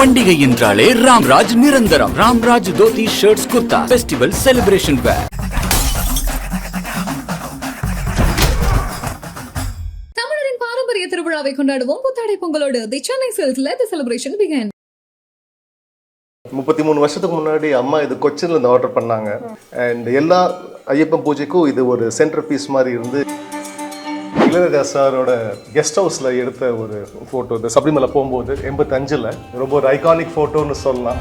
பண்டிகை என்றாலே ராம்ராஜ் நிரந்தரம். Ramraj dhoti shirts kurta festival celebration wear. தமிழரின் பாரம்பரிய திருவிழாவை கொண்டாடுவோம் புத்தாடை பொங்கலோடு. The Chennai silks let the celebration begin. 33 வருஷத்துக்கு முன்னாடி அம்மா இது கொச்சின்ல இருந்து ஆர்டர் பண்ணாங்க. அண்ட் எல்லா ஐயப்பன் பூஜைக்கும் இது ஒரு சென்டர் பீஸ் மாதிரி இருந்து இளையராஜா சாரோட கெஸ்ட் ஹவுஸ்ல எடுத்த ஒரு போட்டோ. இந்த சபரிமலை போகும்போது 85ல் ரொம்ப ஒரு ஐகானிக் போட்டோன்னு சொல்லலாம்.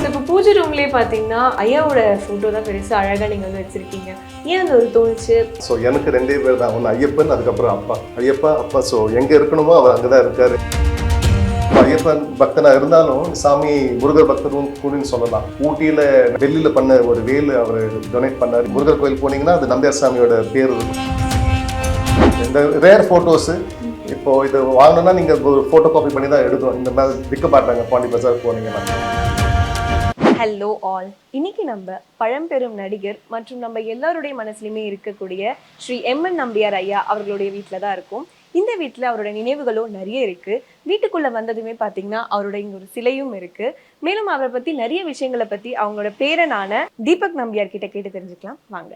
இப்போ பூஜை ரூம்லேயே பார்த்தீங்கன்னா ஐயாவோட ஃபோட்டோ தான் பெருசாக அழகாக நீங்கள் வந்து வச்சுருக்கீங்க. ஏன் அந்த ஒரு தோணுச்சு? ஸோ எனக்கு 2 பேர் தான், ஒன்று ஐயப்பன், அதுக்கப்புறம் அப்பா. ஐயப்பா அப்பா, ஸோ எங்கே இருக்கணுமோ அவர் அங்கே தான் இருக்காரு. ஐயப்பன் பக்தனாக இருந்தாலும் சாமி முருகர் பக்தரும் கூடன்னு சொல்லலாம். ஊட்டியில் டெல்லியில் பண்ண ஒரு வேலு அவர் டொனேட் பண்ணார். முருகர் கோயில் போனீங்கன்னா அது நம்பியார் சாமியோட பேர் இருக்கும். இந்த ரேர் ஃபோட்டோஸு இப்போ இது வாங்கணும்னா நீங்கள் ஒரு ஃபோட்டோ காப்பி பண்ணி தான் எடுக்கணும். இந்த மாதிரி விற்க மாட்டாங்க பாண்டி பஜார் போனீங்கன்னா. ஹலோ ஆல், இன்னைக்கு நம்ம பழம்பெரும் நடிகர் மற்றும் நம்ம எல்லாருடைய மனசுலையுமே இருக்கக்கூடிய ஸ்ரீ எம்.என். நம்பியார் ஐயா அவர்களுடைய வீட்டில் தான் இருக்கும். இந்த வீட்டில் அவரோட நினைவுகளும் நிறைய இருக்கு. வீட்டுக்குள்ள வந்ததுமே பார்த்தீங்கன்னா அவரோட இங்க ஒரு சிலையும் இருக்கு. மேலும் அவரை பத்தி நிறைய விஷயங்களை பத்தி அவங்களோட பேரனான தீபக் நம்பியார் கிட்ட கேட்டு தெரிஞ்சுக்கலாம் வாங்க.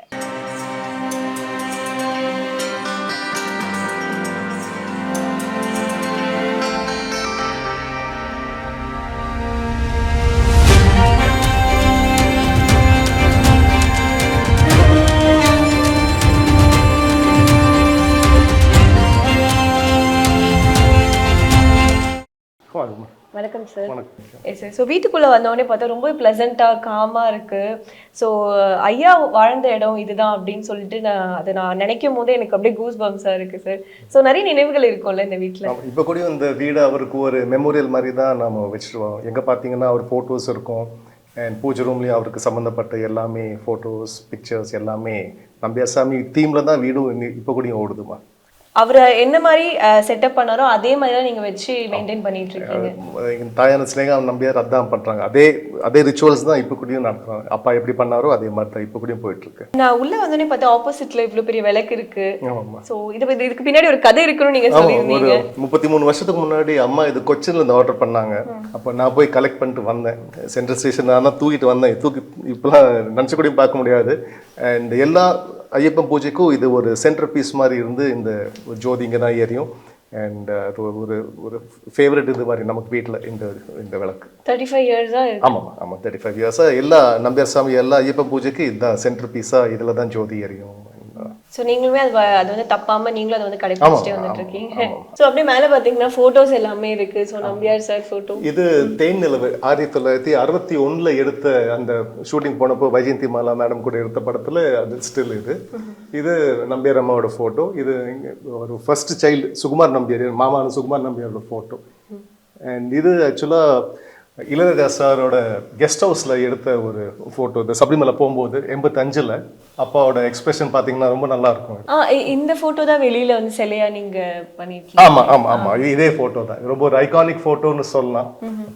வணக்கம் சார். Yes sir. ஸோ வீட்டுக்குள்ளே வந்தோடனே பார்த்தா ரொம்ப ப்ளசண்ட்டாக காமாக இருக்குது. ஸோ ஐயா வாழ்ந்த இடம் இதுதான் அப்படின்னு சொல்லிட்டு நான் நினைக்கும் போதே எனக்கு அப்படியே கூஸ் பம்ஸாக இருக்குது சார். ஸோ நிறைய நினைவுகள் இருக்கும்ல இந்த வீட்டில். இப்போ கூட இந்த வீடு அவருக்கு ஒரு மெமோரியல் மாதிரி தான் நம்ம வச்சுருவோம். எங்கே பார்த்தீங்கன்னா அவர் ஃபோட்டோஸ் இருக்கும். அண்ட் பூஜை ரூம்லேயும் அவருக்கு சம்மந்தப்பட்ட எல்லாமே ஃபோட்டோஸ், பிக்சர்ஸ் எல்லாமே நம்பியார் சாமி தீமில் தான் வீடும் இப்போ கூடயும் ஓடுதுமா. அவரை என்ன மாதிரி செட்டப் பண்ணாரோ அதே மாதிரி தான் நீங்கள் வச்சு மெயின்டைன் பண்ணிட்டு இருக்கீங்க. எங்கள் தாயான ஸ்னேகா நம்பியார் அதான் பண்ணுறாங்க. அதே ரிச்சுவல்ஸ் தான் இப்போ கூடயும் நடத்துறாங்க. அப்பா எப்படி பண்ணாரோ அதே மாதிரி தான் இப்போ கூடயும் போயிட்டு இருக்கு. நான் உள்ள வந்தோடனே பார்த்தா ஆப்போசிட்ல இவ்வளோ பெரிய விளக்கு இருக்கு. ஸோ இதுக்கு பின்னாடி ஒரு கதை இருக்குன்னு நீங்க சொல்லியிருந்தீங்க. ஒரு 33 வருஷத்துக்கு முன்னாடி அம்மா இது கொச்சின்ல இருந்து ஆர்டர் பண்ணாங்க. அப்போ நான் போய் கலெக்ட் பண்ணிட்டு வந்தேன். சென்ட்ரல் ஸ்டேஷன் ஆனால் தூக்கிட்டு வந்தேன். இப்பெல்லாம் நினச்சி கூடயும் பார்க்க முடியாது. அண்ட் எல்லா ஐயப்பன் பூஜைக்கும் இது ஒரு சென்டர் பீஸ் மாதிரி இருந்து இந்த ஜோதி இங்கே தான் ஏறியும். அண்ட் ஒரு ஒரு ஃபேவரட் இது மாதிரி நமக்கு வீட்டில் இந்த விளக்கு 35 இயர்ஸாக. ஆமாம் 35 இயர்ஸாக எல்லா நம்பியார் சாமி எல்லா ஐயப்பன் பூஜைக்கு இதுதான் சென்டர் பீஸாக, இதில் தான் ஜோதி எரியும். ஸோ நீங்களுமே அது வந்து தப்பாமல் நீங்களும் அதை வந்து கடைபிடிச்சிட்டே வந்துட்டு இருக்கீங்க. ஸோ அப்படியே மேலே பார்த்தீங்கன்னா ஃபோட்டோஸ் எல்லாமே இருக்கு. ஸோ நம்பியார் சார் ஃபோட்டோ இது தேன் நிலவு 1961 எடுத்த அந்த ஷூட்டிங் போனப்போ வைஜெயந்தி மாலா மேடம் கூட எடுத்த படத்தில் அது ஸ்டில் இது நம்பியார் அம்மாவோட ஃபோட்டோ. இது ஒரு ஃபர்ஸ்ட் சைல்டு சுகுமார் நம்பியார், மாமான சுகுமார் நம்பியாரோட ஃபோட்டோ. அண்ட் இது ஆக்சுவலாக இளையராஜா சாரோட கெஸ்ட் ஹவுஸ்ல எடுத்த ஒரு ஃபோட்டோ. இந்த சபரிமலை போகும்போது 85ல் அப்பாவோட எக்ஸ்பிரஷன் பார்த்தீங்கன்னா ரொம்ப நல்லா இருக்கும். இந்த ஃபோட்டோ தான் வெளியில வந்து சிலையா நீங்க பண்ணிருக்கீங்க. ஆமா இதே ஃபோட்டோ தான். ரொம்ப ஒரு ஐகானிக் ஃபோட்டோன்னு சொல்லலாம்.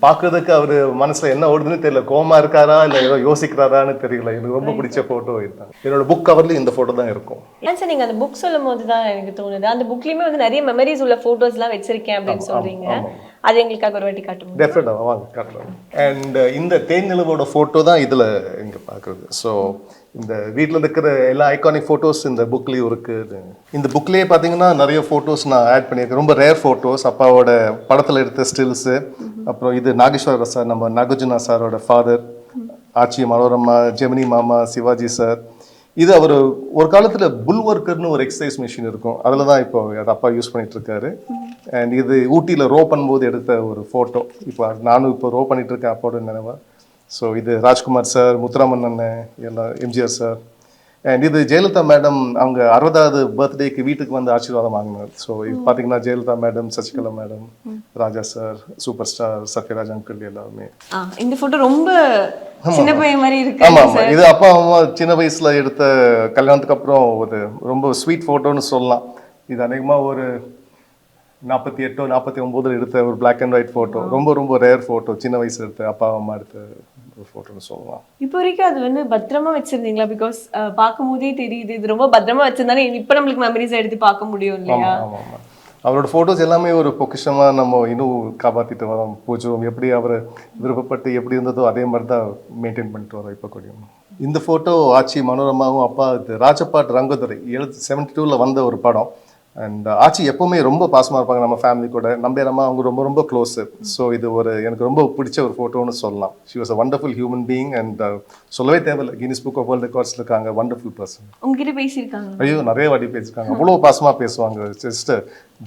பார்க்கறதுக்கு அவரு மனசுல என்ன ஓடுதுன்னு தெரியல. கோமா இருக்காரா இல்லை ஏதோ யோசிக்கிறாரான்னு தெரியல. எனக்கு ரொம்ப பிடிச்ச ஃபோட்டோ இதுதான். என்னோட புக் கவர்ல இந்த ஃபோட்டோ தான் இருக்கும். ஏன் சார் நீங்க அந்த புக் சொல்லும் போது தான் எனக்கு தோணுது அந்த புக்லயுமே வந்து நிறைய மெமரிஸ் உள்ள ஃபோட்டோஸ் எல்லாம் வச்சிருக்கேன் அப்படின்னு சொல்றீங்க. அது எங்களுக்காக ஒரு வாட்டி காட்டுவோம். டெஃபினட்டாக வாங்க காட்டுறோம். அண்ட் இந்த தேன் நிலவோட ஃபோட்டோ தான் இதில் இங்கே பார்க்குறது. ஸோ இந்த வீட்டில் இருக்கிற எல்லா ஐகானிக் ஃபோட்டோஸ் இந்த புக்லேயும் இருக்குது. இந்த புக்லேயே பார்த்தீங்கன்னா நிறைய ஃபோட்டோஸ் நான் ஆட் பண்ணியிருக்கேன். ரொம்ப ரேர் ஃபோட்டோஸ், அப்பாவோட படத்தில் எடுத்த ஸ்டில்ஸு. அப்புறம் இது நாகேஸ்வர சார், நம்ம நாகார்ஜுனா சாரோட ஃபாதர், ஆச்சி மனோரமா, ஜெமினி மாமா, சிவாஜி சார். இது அவர் ஒரு காலத்தில் புல்வர்க்கர்னு ஒரு எக்ஸசைஸ் மிஷின் இருக்கும். அதில் தான் இப்போ அது அப்பா யூஸ் பண்ணிட்டு இருக்காரு. அண்ட் இது ஊட்டியில் ரோ பண்ணும்போது எடுத்த ஒரு ஃபோட்டோ. இப்போ நானும் இப்போ ரோ பண்ணிட்டு இருக்கேன் அப்போட நினைவா. ஸோ இது ராஜ்குமார் சார், முத்துராமன் அண்ணன், எல்லாம் எம்ஜிஆர் சார். அண்ட் இது ஜெயலலிதா மேடம் அவங்க 60வது பர்த்டேக்கு வீட்டுக்கு வந்து ஆசீர்வாதம் வாங்கினார். ஸோ இது பார்த்தீங்கன்னா Jayalalithaa madam, Sasikala madam, Raja sir, super star Sathyaraj uncle எல்லாருமே. இந்த ஃபோட்டோ ரொம்ப சின்ன பையன் மாதிரி இருக்கு. ஆமாம், இது அப்பா அம்மா சின்ன வயசுல எடுத்த கல்யாணத்துக்கு அப்புறம் ஒரு ரொம்ப ஸ்வீட் ஃபோட்டோன்னு சொல்லலாம். இது அநேகமாக ஒரு 48 49 எடுத்த ஒரு பிளாக் அண்ட் ஒயிட் ஃபோட்டோ. ரொம்ப ரொம்ப ரேர் ஃபோட்டோ. சின்ன வயசு எடுத்த அப்பா அம்மா எடுத்த ஒரு ஃபோட்டோன்னு சொல்லலாம். இப்போ வரைக்கும் அது வந்து பத்திரமா வச்சிருந்தீங்களா? பிகாஸ் பார்க்கும் போதே தெரியுது இது ரொம்ப பத்திரமா வச்சிருந்தாலும் இப்போ நம்மளுக்கு மெமரிஸ் எடுத்து பார்க்க முடியும் இல்லையா? ஆமாம் அவரோட ஃபோட்டோஸ் எல்லாமே ஒரு பொக்கிஷமாக நம்ம இன்னும் காப்பாற்றிட்டு வரோம். பூஜை எப்படி அவர் விருப்பப்பட்டு எப்படி இருந்ததோ அதே மாதிரி தான் மெயின்டைன் பண்ணிட்டு வரோம் இப்போ கூடயும். இந்த ஃபோட்டோ ஆச்சி மனோரமாவும் அப்பா இது ராஜபாட் ரங்கதுரை 72 வந்த ஒரு படம். அண்ட் ஆச்சி எப்போவுமே ரொம்ப பாசமாக இருப்பாங்க நம்ம ஃபேமிலி கூட. நம்பியாரம்மா அவங்க ரொம்ப ரொம்ப க்ளோஸு. ஸோ இது எனக்கு ரொம்ப பிடிச்ச ஒரு ஃபோட்டோன்னு சொல்லலாம். She was a wonderful human being and சொல்லவே தேவையில்லை, கினிஸ் புக் ஆஃப் வேர்ல்ட் ரெக்கார்ட்ஸில் இருக்காங்க. Wonderful person. உங்ககிட்ட பேசியிருக்காங்க? ஐயோ நிறைய வாட்டி பேசியிருக்காங்க. அவ்வளோ பாசமாக பேசுவாங்க. Just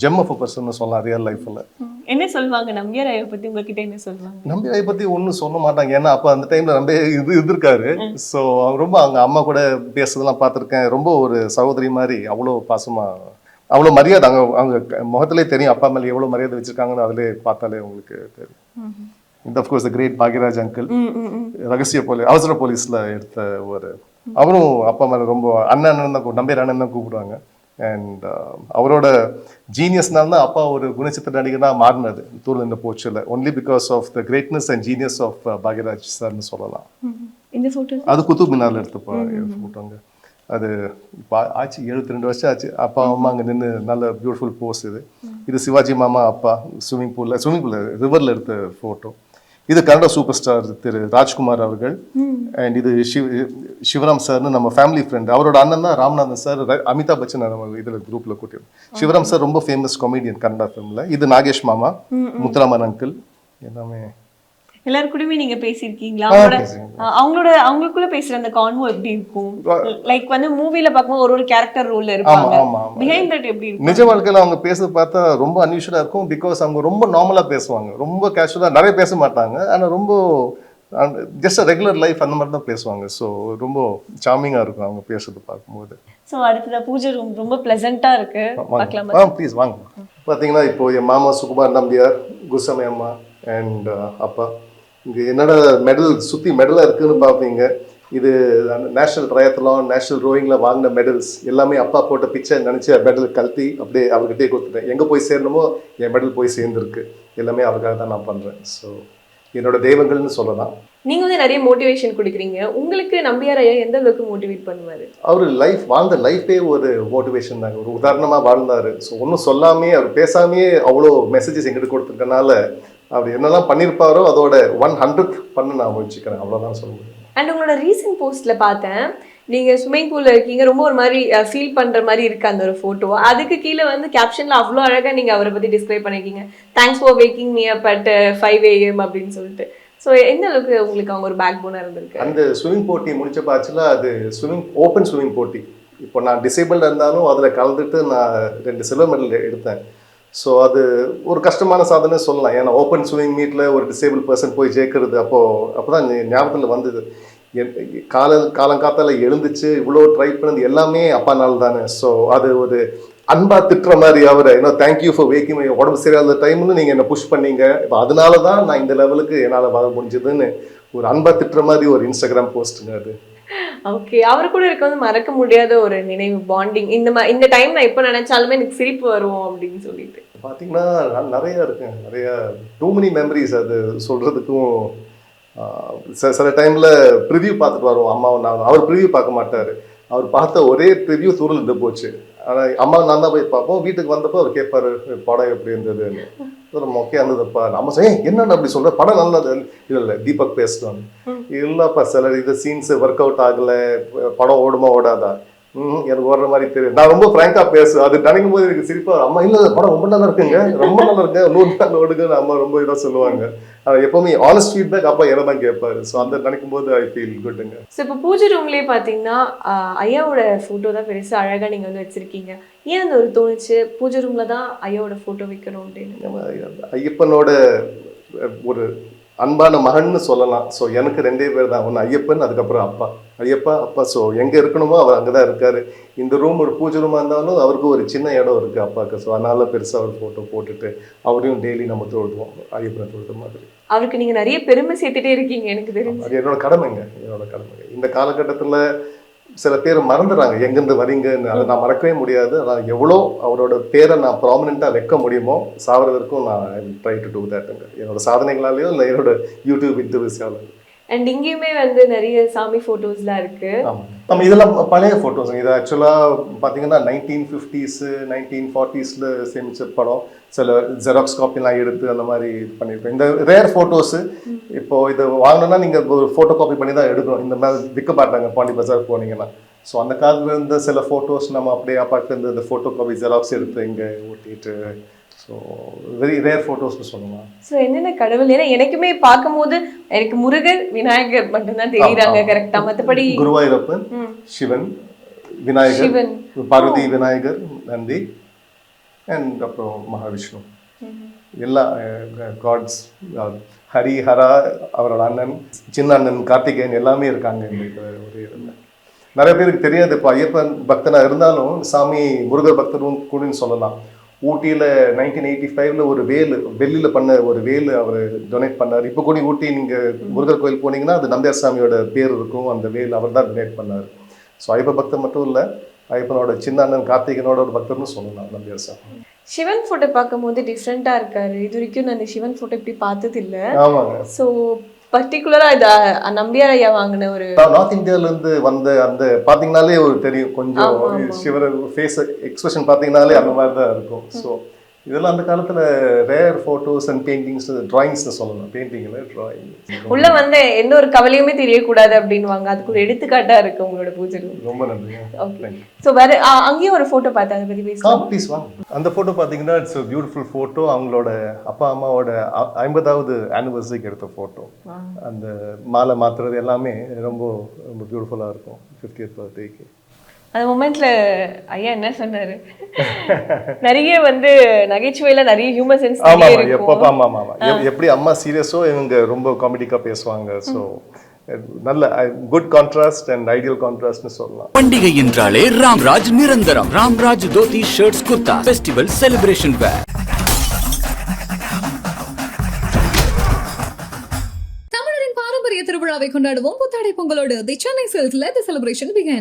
gem of a person சொல்லலாம் ரியல் லைஃப்பில். என்ன சொல்லுவாங்க நம்பியார் ஐயா பற்றி உங்ககிட்ட? என்ன சொல்லுவாங்க? நம்பியார் ஐயா பற்றி ஒன்றும் சொல்ல மாட்டாங்க. ஏன்னா அப்போ அந்த டைமில் ரொம்ப இருந்திருக்காரு. ஸோ ரொம்ப அவங்க அம்மா கூட பேசுறதெல்லாம் பார்த்துருக்கேன். ரொம்ப ஒரு சகோதரி மாதிரி அவ்வளோ பாசமாக, அவ்வளோ மரியாதை. அவங்க முகத்திலே தெரியும் அப்பா மேலே எவ்வளோ மரியாதை வச்சிருக்காங்கன்னு அதிலே பார்த்தாலே உங்களுக்கு தெரியும். இந்த அஃப்கோர்ஸ் கிரேட் பாக்யராஜ் அங்கிள் ரகசிய அவசர போலீஸில் எடுத்த அவரும் அப்பா மேலே ரொம்ப அண்ணன் தான் நம்பியார் அண்ணன் தான் கூப்பிடுவாங்க. அண்ட் அவரோட ஜீனியஸ்னால தான் அப்பா ஒரு குணச்சித்திர நடிகனாக மாறினது தூள் இந்த போச்சில். Only because of the greatness and genius of Bhagyaraj சார்னு சொல்லலாம். இந்த ஃபோட்டோ அது குத்துப் மினாரில் எடுத்த ஃபோட்டோங்க. அது இப்போ ஆச்சு 72 வருஷம் ஆச்சு. அப்பா அம்மா அங்கே நின்று நல்ல பியூட்டிஃபுல் போஸ். இது சிவாஜி மாமா அப்பா ஸ்விம்மிங் பூலில் ரிவரில் எடுத்த ஃபோட்டோ. இது கன்னட சூப்பர் ஸ்டார் திரு ராஜ்குமார் அவர்கள். அண்ட் இது சிவராம் சார்னு நம்ம ஃபேமிலி ஃப்ரெண்ட். அவரோட அண்ணன் தான் ராம்நாதன் சார். அமிதாப் பச்சன் நம்ம இதில் குரூப்பில் கூட்டியோம். சிவராம் சார் ரொம்ப ஃபேமஸ் காமெடியன் கன்னடா ஃபிலிமில். இது நாகேஷ் மாமா, முத்துராமன் அங்கிள் எல்லாமே. எல்லாருக்கூடயுமே நீங்க பேசியிருக்கீங்களா? அவங்களுக்குள்ள பேசுற அந்த கான்வோ எப்படி இருக்கும்? லைக் மூவில பார்க்கும்போது ஒரு கேரக்டர் ரோல்ல இருப்பாங்க. பிஹைண்ட் தட் எப்படி இருக்கும்? நிஜ வாழ்க்கையில அவங்க பேசுறது பார்த்தா ரொம்ப அன்யூஷுவலா இருக்கும். பிகாஸ் அவங்க ரொம்ப நார்மலா பேசுவாங்க. ரொம்ப கேஷுவலா நிறைய பேச மாட்டாங்க. ஆனா ரொம்ப ஜஸ்ட் ரெகுலர் லைஃப் அந்த மாதிரி தான் பேசுவாங்க. ஸோ ரொம்ப சார்மிங்கா இருக்கும் அவங்க பேசுறது பார்க்கும்போது. ஸோ அடுத்தது பூஜை ரூம் ரொம்ப பிளசண்டா இருக்கு. பார்க்கலாமா? ப்ளீஸ் வாங்க. பார்த்தீங்கன்னா இப்போ என் மாமா சுகுமார் நம்பியார், குசமை அம்மா அண்ட் அப்பா. இங்கே என்னோட மெடல் சுற்றி மெடலாக இருக்குதுன்னு பார்ப்பீங்க. இது நேஷ்னல் ட்ரையத்லான், நேஷ்னல் ரோயிங்கில் வாங்கின மெடல்ஸ் எல்லாமே அப்பா போட்ட பிச்சை நினச்சி மெடல் கழட்டி அப்படியே அவர்கிட்டே கொடுத்துட்டேன். எங்கே போய் சேரணுமோ என் மெடல் போய் சேர்ந்துருக்கு. எல்லாமே அவருக்காக தான் நான் பண்ணுறேன். ஸோ என்னோட தெய்வங்கள்னு சொல்லலாம். நீங்கள் நிறைய மோட்டிவேஷன் கொடுக்குறீங்க. உங்களுக்கு நம்பியார் ஐயா எந்த அளவுக்கு மோட்டிவேட் பண்ணுவார்? அவர் வாழ்ந்த லைஃபே ஒரு மோட்டிவேஷன் தாங்க. ஒரு உதாரணமாக வாழ்ந்தார். ஸோ ஒன்றும் சொல்லாமே அவர் பேசாமையே அவ்வளோ மெசேஜஸ் எங்கிட்ட கொடுத்துருக்கனால அவர் என்னெல்லாம் பண்ணியிருப்பாரோ அதோட 100th பண்ண நான் முயற்சிக்கிறேன். அவ்வளோதான் சொல்ல முடியும். அண்ட் உங்களோட ரீசன்ட் போஸ்ட்டில் பார்த்தேன், நீங்கள் ஸ்விம்மிங் பூலில் இருக்கீங்க. ரொம்ப ஒரு மாதிரி ஃபீல் பண்ணுற மாதிரி இருக்குது அந்த ஒரு ஃபோட்டோ. அதுக்கு கீழே கேப்ஷனில் அவ்வளோ அழகாக நீங்கள் அவரை பற்றி டிஸ்கிரைப் பண்ணியிருக்கீங்க. Thanks for waking me up at 5 AM அப்படின்னு சொல்லிட்டு. ஸோ எந்த அளவுக்கு உங்களுக்கு அவங்க ஒரு பேக் போனாக இருந்திருக்கு? அந்த ஸ்விம்மிங் போட்டி முடிச்ச பாச்சில் அது ஓப்பன் ஸ்விம்மிங் போட்டி. இப்போ நான் டிசேபிள்டாக இருந்தாலும் அதில் கலந்துட்டு நான் 2 சில்வர் மெடல் எடுத்தேன். ஸோ அது ஒரு கஷ்டமான சாதனை சொல்லலாம். ஏன்னா ஓப்பன் ஸ்விம்மிங் மீட்டில் ஒரு டிசேபிள் பர்சன் போய் ஜெயிக்கிறது அப்போ தான் ஞாபகத்தில் வந்தது. காலங்காத்தால எழுந்துச்சு இவ்வளோ ட்ரை பண்ணது எல்லாமே அப்பானால தானே. ஸோ அது ஒரு அன்பா திட்டுற மாதிரி அவரை தேங்க்யூ ஃபார் வேக்கிங் மீ, உடம்பு சரியாத டைம்னு நீங்கள் என்னை புஷ் பண்ணீங்க, இப்போ அதனால தான் நான் இந்த லெவலுக்கு என்னால் வர முடிஞ்சதுன்னு ஒரு அன்பா திட்டுற மாதிரி ஒரு இன்ஸ்டாகிராம் போஸ்ட்டுங்க அது. ஓகே, அவரு கூட இருக்க மறக்க முடியாத ஒரு நினைவு பாண்டிங். இந்த டைம் நான் எப்போ நினைச்சாலுமே எனக்கு சிரிப்பு வரும் அப்படின்னு சொல்லிட்டு பார்த்தீங்கன்னா நிறைய இருக்குங்க. நிறைய டூ மெனி மெமரிஸ். அது சொல்றதுக்கும் சில டைம்ல ப்ரிவியூ பார்த்துட்டு வருவோம் அம்மாவை. நான் அவர் ப்ரிவியூ பார்க்க மாட்டார். அவர் பார்த்த ஒரே ப்ரிவியூ தூரல் இருந்து போச்சு. ஆனால் அம்மா நான் தான் போய் பார்ப்போம். வீட்டுக்கு வந்தப்போ அவர் கேட்பாரு படம் எப்படி இருந்ததுன்னு. ஒரு மொக்கையாக இருந்ததுப்பா. நம்ம என்னென்ன அப்படி சொல்கிற படம் நல்லது இல்லை தீபக் பேசுவாங்க. இல்லைப்பா சில இது சீன்ஸு ஒர்க் அவுட் ஆகலை, படம் ஓடுமா ஓடாதா எனக்கு ஓடுற மாதிரி தெரியும். நான் ரொம்ப ஃப்ராங்காக பேசுவேன். அது நினைக்கும் போது எனக்கு சிரிப்பா அம்மா இல்லை படம் ரொம்ப நல்லா இருக்குங்க, ரொம்ப நல்லா இருக்கு, 100 நாள் ஓடுங்கன்னு அம்மா ரொம்ப இதாக சொல்லுவாங்க. எப்பவுமே ஆனஸ்ட் ஃபீட்பேக் அப்பா என்ன தான் கேட்பாரு. ஸோ அந்த நினைக்கும் போது ஐ ஃபீல் குட்டுங்க. ஸோ இப்போ பூஜை ரூம்லேயே பார்த்தீங்கன்னா ஐயாவோட ஃபோட்டோ தான் பெருசாக அழகாக நீங்கள் வச்சுருக்கீங்க. ஏன் அந்த ஒரு தோணுச்சு பூஜை ரூமில் தான் ஐயாவோட ஃபோட்டோ வைக்கணும் அப்படின்னு? ஐயப்பனோட ஒரு அன்பான மகன்னு சொல்லலாம். ஸோ எனக்கு 2 பேர் தான். ஒன்று ஐயப்பன், அதுக்கப்புறம் அப்பா. ஐயப்பா அப்பா. ஸோ எங்கே இருக்கணுமோ அவர் அங்கே தான் இருக்கார். இந்த ரூம் ஒரு பூஜை ரூமாக இருந்தாலும் அவருக்கு ஒரு சின்ன இடம் இருக்குது அப்பாவுக்கு. ஸோ அதனால பெருசாக ஒரு ஃபோட்டோ போட்டுட்டு அவரையும் டெய்லி நம்ம தொழுதுவோம், ஐயப்பனை தொழுத மாதிரி. அவருக்கு நீங்கள் நிறைய பெருமை சேர்த்துட்டே இருக்கீங்க எனக்கு தெரியும். அது என்னோட கடமைங்க. இந்த காலகட்டத்தில் சில பேர் மறந்துடுறாங்க எங்கேருந்து வரீங்கன்னு. அதை நான் மறக்கவே முடியாது. ஆனால் எவ்வளோ அவரோட பேரை நான் ப்ராமினெண்ட்டாக வைக்க முடியுமோ சாவர வரைக்கும் நான் ட்ரை டு டூ தட்ங்க. என்னோட சாதனைகளாலேயோ இல்லை என்னோட யூடியூப் இன்டர்வியூஸால. அண்ட் இங்கேயுமே வந்து நிறைய சாமி போட்டோஸ்லாம் இருக்கு. நம்ம இதெல்லாம் பழைய ஃபோட்டோஸ். இது ஆக்சுவலாக பார்த்தீங்கன்னா 1950s 1940s சேமிச்ச படம். சில ஜெராக்ஸ் காப்பிலாம் எடுத்து அந்த மாதிரி பண்ணியிருக்கோம். இந்த ரேர் ஃபோட்டோஸு இப்போ இதை வாங்கினோன்னா நீங்கள் ஒரு ஃபோட்டோ காப்பி பண்ணி தான் எடுக்கணும். இந்த மாதிரி விற்க மாட்டாங்க பாண்டி பஜார் போனீங்கன்னா. ஸோ அந்த காலத்தில் இருந்த சில ஃபோட்டோஸ் நம்ம அப்படியே அப்பாட்டிலேருந்து இந்த ஃபோட்டோ காப்பி ஜெராக்ஸ் எடுத்து இங்கே ஓட்டிட்டு, ஸோ வெரி ரேர் ஃபோட்டோஸ்னு சொல்லலாம். ஸோ என்னென்ன கடவுள், ஏன்னா எனக்குமே பார்க்கும்போது எனக்கு முருகர் விநாயகர் மட்டும்தான் தெரியுறாங்க கரெக்டா. மற்றபடி குருவாயூரப்பன், சிவன், விநாயகர், பார்வதி விநாயகர், நந்தி அண்ட் அப்புறம் மகாவிஷ்ணு, எல்லா காட்ஸ். ஹரி, ஹரா, அவரோட அண்ணன், சின்ன அண்ணன் கார்த்திகேயன் எல்லாமே இருக்காங்க இந்த ஒரே இதில். நிறைய பேருக்கு தெரியாது. இப்போ ஐயப்பன் பக்தனாக இருந்தாலும் சாமி முருகர் பக்தரும் கூடன்னு சொல்லலாம். ஊட்டியில் 1985 ஒரு வேலு, வெள்ளியில் பண்ண ஒரு வேலு அவர் டொனேட் பண்ணார். இப்போ கூட ஊட்டி நீங்கள் முருகர் கோயில் போனீங்கன்னா அது நம்பியார் சாமியோட பேர் இருக்கும். அந்த வேல் அவர் தான் டொனேட் பண்ணார். ஸோ ஐயப்ப பக்தர் மட்டும் இல்லை, ஐயப்பனோட சின்ன அண்ணன் கார்த்திகனோட ஒரு பக்தர்னு சொல்லலாம் நம்பியார் சாமி. சிவன் ஃபோட்டோ பார்க்கும்போது டிஃப்ரெண்ட்டாக இருக்காரு. இது வரைக்கும் நான் இந்த சிவன் ஃபோட்டோ இப்படி பார்த்தது இல்லை. ஆமாங்க. ஸோ பர்டிகுலராக இது நம்பியார் ஐயா வாங்கின ஒரு நார்த் இந்தியாவிலேருந்து வந்த அந்த பார்த்தீங்கன்னாலே ஒரு தெரியும் கொஞ்சம் சிவர் ஃபேஸ் எக்ஸ்பிரஷன் பார்த்தீங்கன்னாலே அந்த மாதிரி தான் இருக்கும். ஸோ இதெல்லாம் அந்த காலத்தில் ரேர் ஃபோட்டோஸ் அண்ட் பெயிண்டிங்ஸ், ட்ராயிங்ஸ்னு சொல்லலாம். பெயிண்டிங்கில் ட்ராயிங் உள்ள வந்து எந்த ஒரு கவலையுமே தெரியக்கூடாது அப்படின்வாங்க. அதுக்கு ஒரு எடுத்துக்காட்டா இருக்கு உங்களோட பூஜை. ரொம்ப நன்றி. ஓகே. ஸோ வேற அங்கேயும் ஒரு ஃபோட்டோ பார்த்தேன், அதை பற்றி பேசலாம் ப்ளீஸ் வாங்க. அந்த ஃபோட்டோ பார்த்தீங்கன்னா இட்ஸ் a பியூட்டிஃபுல் ஃபோட்டோ. அவங்களோட அப்பா அம்மாவோட 50வது ஆனிவர்சரிக்கு எடுத்த ஃபோட்டோ. அந்த மாலை மாத்துறது எல்லாமே ரொம்ப ரொம்ப பியூட்டிஃபுல்லாக இருக்கும் 50th பர்த்டேக்கு. அந்த மொமெண்ட்ல ஐயா என்ன சொன்னாரு? நிறைய வந்து நகைச்சுவையில நிறைய ஹியூமர் சென்ஸ் இருக்கும். எப்படி அம்மா சீரியஸோ இவங்க ரொம்ப காமெடிக்கா பேசுவாங்க. ஸோ நல்ல குட் கான்ட்ராஸ்ட் அண்ட் ஐடியல் கான்ட்ராஸ்ட்னு சொல்லலாம். பண்டிகை என்றாலே ராம்ராஜ் நிரந்தரம். Ramraj dhoti shirts kurta festival celebration wear. தமிழரின் பாரம்பரிய திருவிழாவை கொண்டாடுவோம் புத்தாடை பொங்கலோடு. The Chennai silks let the celebration begin.